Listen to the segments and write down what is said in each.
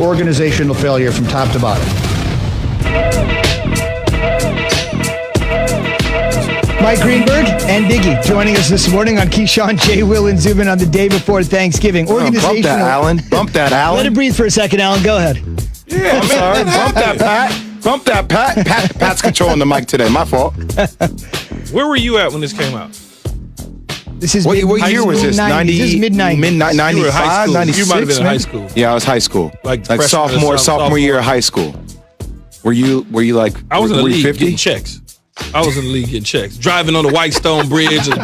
organizational failure from top to bottom. Mike Greenberg and Biggie joining us this morning on Keyshawn, J. Will, and Zubin on the day before Thanksgiving. Bump that, Alan. Bump that, Alan. Let it breathe for a second, Alan. Go ahead. Yeah, I'm sorry. Bump that, Pat. Bump that, Pat. Pat's controlling the mic today. My fault. Where were you at when this came out? This is what year was this? 90s. This is mid-90s. Mid-95, 96? You might have been in high school. Yeah, I was high school. Like sophomore year of high school. Were you like, I was in the league 50? getting checks. I was in the league getting checks. Driving on the Whitestone Bridge or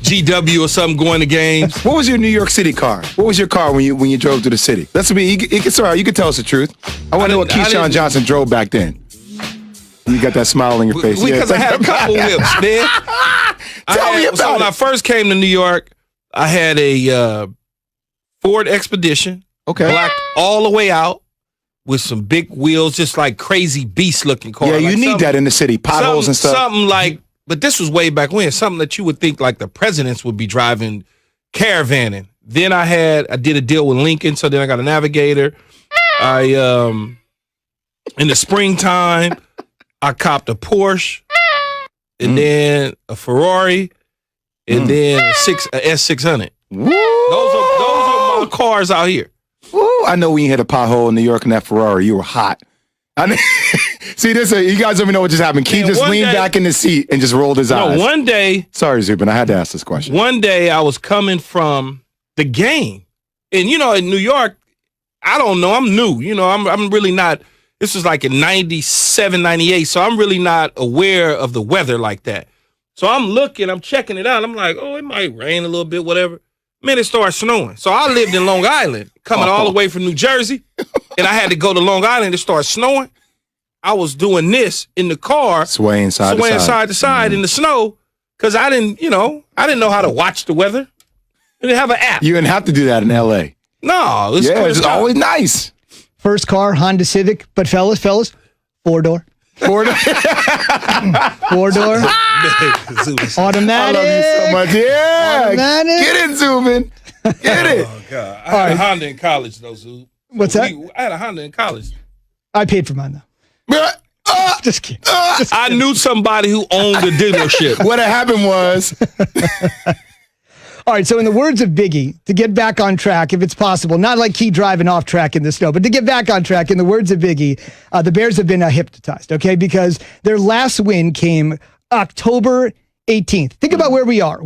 GW or something going to games. What was your New York City car? What was your car when you drove to the city? That's me. You can tell us the truth. I want to know what Keyshawn Johnson drove back then. You got that smile on your face. Because I had a couple whips, man. Tell me about it. When I first came to New York, I had a Ford Expedition. Okay. Blacked all the way out with some big wheels, just like crazy beast-looking car. Yeah, you need that in the city. Potholes and stuff. Something like, but this was way back when, something that you would think like the presidents would be driving, caravanning. Then I did a deal with Lincoln, so then I got a Navigator. In the springtime, I copped a Porsche, and then a Ferrari, and then a S600. Those are my cars out here. Woo, I know when you hit a pothole in New York in that Ferrari, you were hot. See, you guys don't even know what just happened. Key just leaned back in the seat and just rolled his eyes. One day. Sorry, Zubin, I had to ask this question. One day I was coming from the game. And, in New York, I don't know. I'm new. I'm really not. This was like in 97, 98. So I'm really not aware of the weather like that. So I'm checking it out. I'm like, oh, it might rain a little bit, whatever. Man, it started snowing. So I lived in Long Island, coming all the way from New Jersey, and I had to go to Long Island. It started snowing. I was doing this in the car, swaying side to side in the snow, because I didn't know how to watch the weather. I didn't have an app. You didn't have to do that in L.A. No, it's always nice. First car, Honda Civic, but fellas, 4-door. 4-door. 4-door. Automatic. I love you so much. Yeah. Automatic. Get it, Zubin. Get it. Oh, God. I had a Honda in college, though, Zub. What's that? I had a Honda in college. I paid for mine, though. Just kidding. I knew somebody who owned a dealership. What had happened was... All right, so in the words of Biggie, to get back on track, if it's possible, not like Key driving off track in the snow, but to get back on track, in the words of Biggie, the Bears have been hypnotized, okay? Because their last win came October 18th. Think about where we are.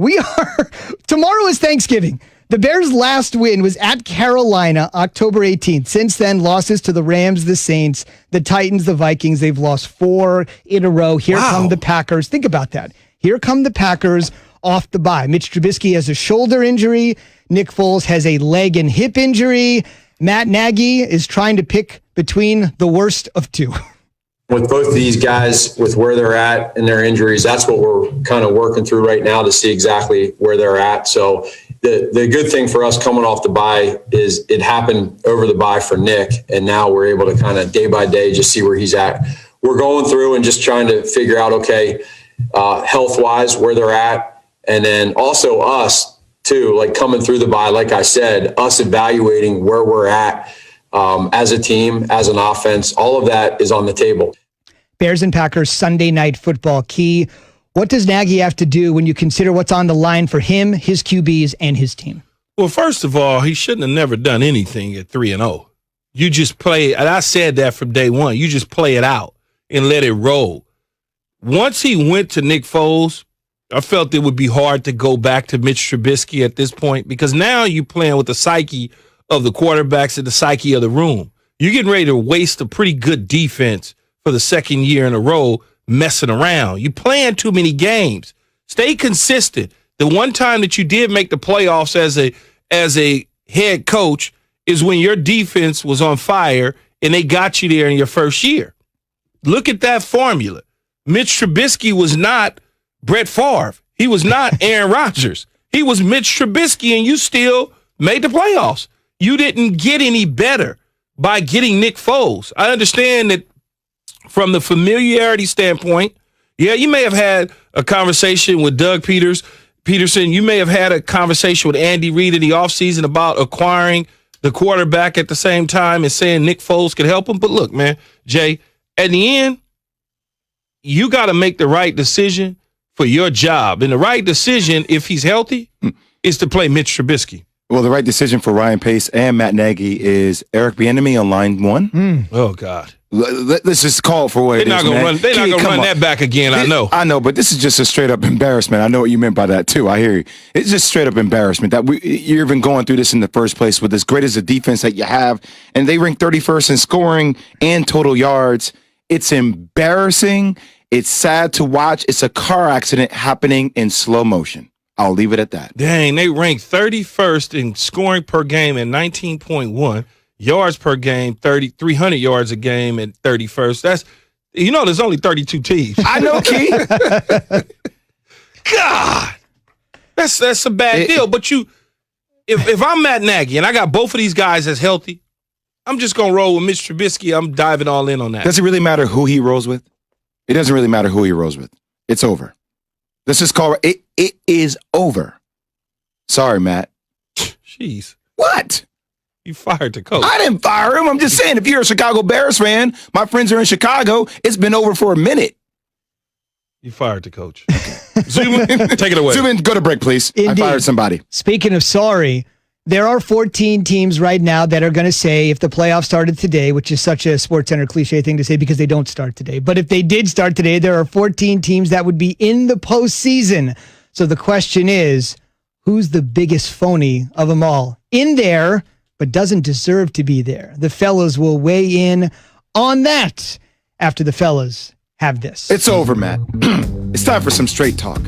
Tomorrow is Thanksgiving. The Bears' last win was at Carolina, October 18th. Since then, losses to the Rams, the Saints, the Titans, the Vikings. They've lost 4 in a row. Here come the Packers. Think about that. Here come the Packers off the bye. Mitch Trubisky has a shoulder injury. Nick Foles has a leg and hip injury. Matt Nagy is trying to pick between the worst of two. With both of these guys, with where they're at and their injuries, that's what we're kind of working through right now to see exactly where they're at. So the good thing for us coming off the bye is it happened over the bye for Nick, and now we're able to kind of day by day just see where he's at. We're going through and just trying to figure out, okay, health-wise, where they're at. And then also us, too, like coming through the bye, like I said, us evaluating where we're at as a team, as an offense, all of that is on the table. Bears and Packers Sunday Night Football. Key, what does Nagy have to do when you consider what's on the line for him, his QBs, and his team? Well, first of all, he shouldn't have never done anything at 3-0. You just play, and I said that from day one, you just play it out and let it roll. Once he went to Nick Foles, I felt it would be hard to go back to Mitch Trubisky at this point, because now you're playing with the psyche of the quarterbacks and the psyche of the room. You're getting ready to waste a pretty good defense for the second year in a row messing around. You're playing too many games. Stay consistent. The one time that you did make the playoffs as a head coach is when your defense was on fire and they got you there in your first year. Look at that formula. Mitch Trubisky was not Brett Favre. He was not Aaron Rodgers. He was Mitch Trubisky, and you still made the playoffs. You didn't get any better by getting Nick Foles. I understand that from the familiarity standpoint, yeah, you may have had a conversation with Doug Peterson. You may have had a conversation with Andy Reid in the offseason about acquiring the quarterback at the same time and saying Nick Foles could help him. But look, man, Jay, at the end, you got to make the right decision for your job. And the right decision, if he's healthy, is to play Mitch Trubisky. Well, the right decision for Ryan Pace and Matt Nagy is Eric Bieniemy on line 1. Oh, God. Let's just call it for what They're it not is, gonna man. run. They're not gonna run that back again. I know. I know, but this is just a straight up embarrassment. I know what you meant by that too. I hear you. It's just straight up embarrassment that you're even going through this in the first place with as great as a defense that you have, and they rank 31st in scoring and total yards. It's embarrassing. It's sad to watch. It's a car accident happening in slow motion. I'll leave it at that. Dang, they rank 31st in scoring per game at 19.1. Yards per game, 300 yards a game at 31st. That's, there's only 32 teams. I know, Key. God, that's a bad deal. But if I'm Matt Nagy and I got both of these guys as healthy, I'm just gonna roll with Mitch Trubisky. I'm diving all in on that. Does it really matter who he rolls with? It doesn't really matter who he rolls with. It's over. Let's just call it. It is over. Sorry, Matt. Jeez, what? You fired the coach. I didn't fire him. I'm just saying, if you're a Chicago Bears fan, my friends are in Chicago, it's been over for a minute. You fired the coach. Zoom in. Take it away. Zoom in. Go to break, please. Indeed. I fired somebody. Speaking of sorry, there are 14 teams right now that are going to say if the playoffs started today, which is such a SportsCenter cliche thing to say because they don't start today. But if they did start today, there are 14 teams that would be in the postseason. So the question is, who's the biggest phony of them all? In there, but doesn't deserve to be there. The fellas will weigh in on that after the fellas have this. It's over, Matt. It's time for some straight talk.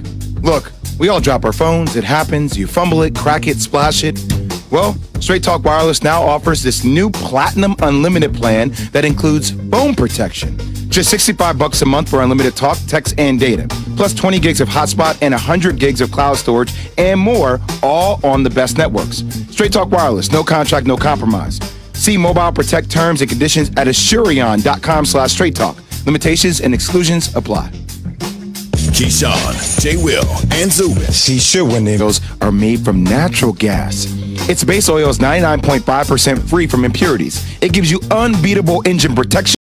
Look, we all drop our phones. It happens. You fumble it, crack it, splash it. Well, Straight Talk Wireless now offers this new Platinum Unlimited plan that includes phone protection. Just $65 a month for unlimited talk, text, and data. Plus 20 gigs of hotspot and 100 gigs of cloud storage and more, all on the best networks. Straight Talk Wireless, no contract, no compromise. See Mobile Protect terms and conditions at Asurion.com/Straight Talk. Limitations and exclusions apply. Keyshawn, J. Will, and Zubin. Be sure when those are made from natural gas. Its base oil is 99.5% free from impurities. It gives you unbeatable engine protection